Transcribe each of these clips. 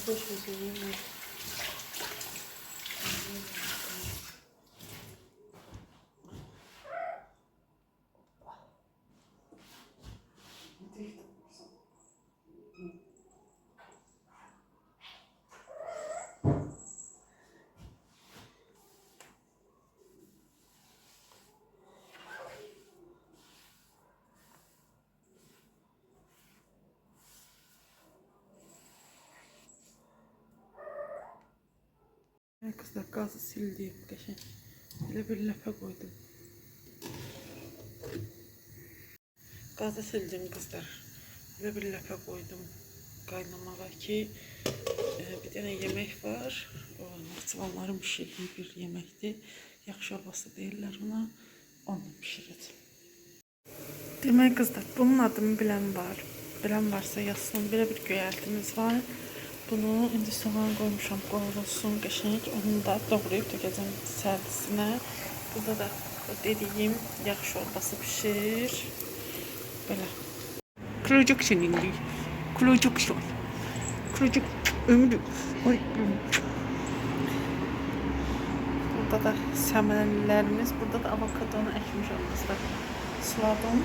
Boş ver. Kızlar gazı sildim. Böyle bir lafa koydum. Gazı sildim kızlar. Böyle bir lafa koydum. Kaynamağa ki bir tane yemek var. Naçıvanların pişirdiği bir yemekti. Yak şorbası deyirlər ona. Onu pişirdim. Demek kızlar bunun adını bilen var. Bilen varsa yazsın. Böyle bir göyərtimiz var. Bunu indi soğan koymuşam, qovrulsun qəşəng. Onu da doğrayıb tökəcəm sərdisinə. Burada da dediyim yağ şorbası pişir. Belə. Kırıcıksın indi. Kırıcıksın. Kırıcık ömrü. Oy. Burada da səmənlərimiz. Burada da avokadonu əkmiş olmazda. Suladım.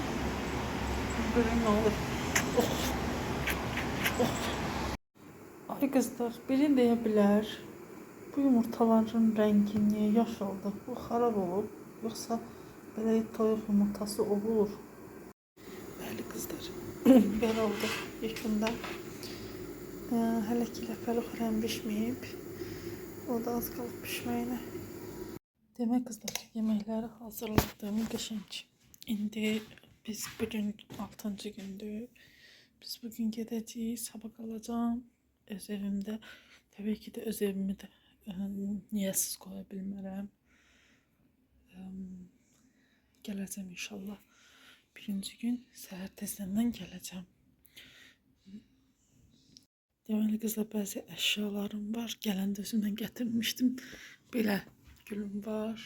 Görün ne olur. Oh. Oh. Ay kızlar, biri deyə bilər, bu yumurtaların rəngi niyə yaş oldu? Bu xarab olub, yoxsa belə toyuq yumurtası olur? Bəli kızlar, belə oldu yakında. Hələ ki ləpəli xörəm bişməyib, o da az qalıb pişməyinə. Demək kızlar, yeməkləri hazırladım, qəşəng. İndi biz bugün 6-cı gündür. Biz bugün gedəcəyik, sabah qalacağım. Öz evimdə, təbii ki də öz evimi də niyəsiz qoya bilmərəm. Gələcəm inşallah. Birinci gün səhər tezdən gələcəm. Deməli qızlar, bəzi əşyalarım var. Gələndə özümdən gətirmişdim. Belə gülüm var.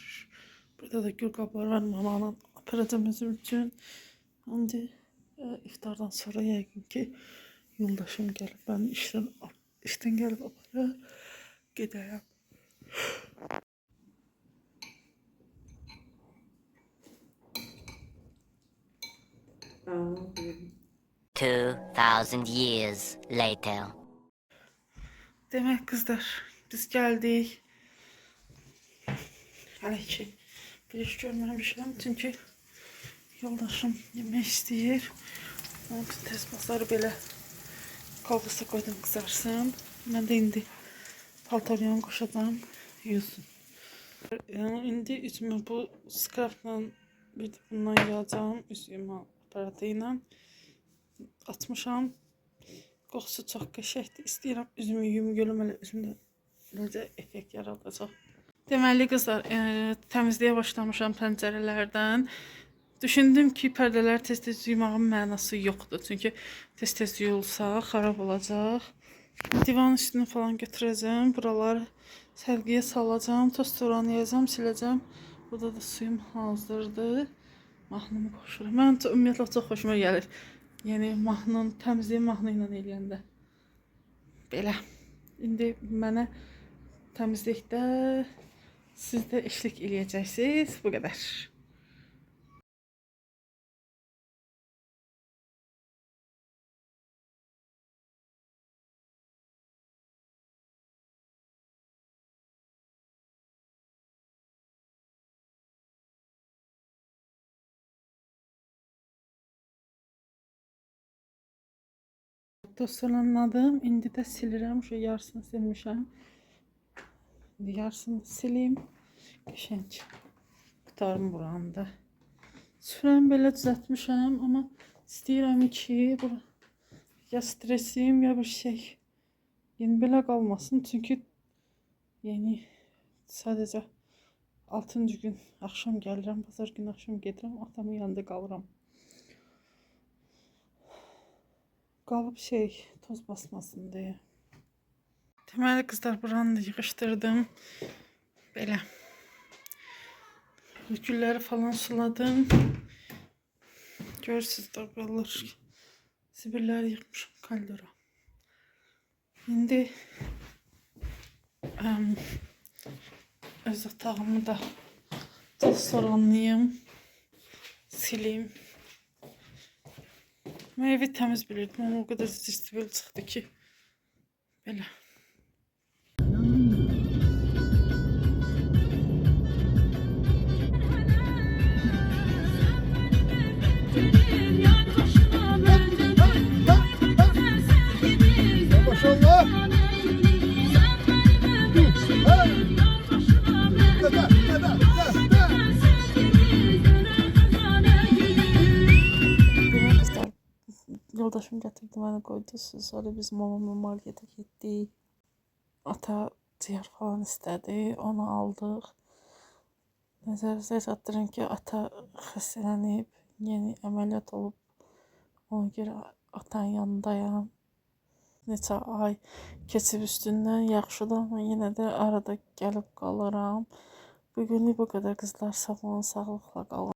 Burada da gül qabları var. Mamanın aparacağım özüm üçün. İndi iftardan sonra yəqin ki yoldaşım gəlib, ben işten gelip apara gedərəm. $2,000 later. Demek kızlar, biz geldik. Hələ ki bir iş görməmişəm, çünkü yoldaşım yemək istəyir. Onun üçün tez bazarı belə kalbasa koydum kızarsın. Ben de indi paltaryan koşacağım, yüzün. İndi üzümü bu skrapla bir de bundan yağacağım. Üzümü aparatıyla atmışam. Qoxusu çox qəşəngdir. İstəyirəm üzümü yuyum görüm, elə üzümdə necə effekt yaradacaq. Deməli qızlar, təmizliyə başlamışam pəncərələrdən. Düşündüm ki, pərdələri tez-tez yuymağın mənası yoxdur. Çünki tez-tez yuyulsa xarab olacaq. Divan üstünü falan götürəcəm. Buraları sərgiyə salacağım. Toz soğanı yeyəcəm, siləcəm. Burada da suyum hazırdır. Mahnımı qoşuram. Mən ümumiyyətlə çox xoşuma gəlir. Yəni mahnının təmizliyi mahnı ilə eləyəndə. Belə. İndi mənə təmizlikdə siz də eşlik eləyəcəksiniz. Bu qədər. Dosyalanmadım. İndi də silirəm. Şu yarısını silmişəm. İndi yarısını sileyim. Qəşəng. Qutarım buranı. Süfrəmi belə düzəltmişəm, amma istəyirəm ki, ya stresim ya bir şey. Yəni belə qalmasın. Çünki yəni sadəcə 6-cı gün axşam gəlirəm, bazar günü axşam gedirəm, atamın yanında qalıram. Qalıb toz basmasın deyə. Deməli qızlar, buranı da yığışdırdım. Belə. Gülləri falan suladım. Görürsünüz də buralar. Sibirləri yığmışım kaldera. İndi öz otağımı da toz sileyim. Mən evi təmiz bilirdim ama o kadar zibil çıxdı ki. Belə. Maşallah. Bilmem kızlar, yoldaşım getirdi beni koydu. Sonra biz babamla markete gittik. Ata ciğer falan istedi. Onu aldık. Nəzərinizə çatdırın ki, ata xəstələnib, yeni əməliyyat olub. Ona görə atanın yanındayam. Neçə ay keçib üstündən yaxşıdır, amma yenə də arada gəlib qalıram. Bugünlük bu qədər qızlar. Sağ olun, sağlıqla qalın.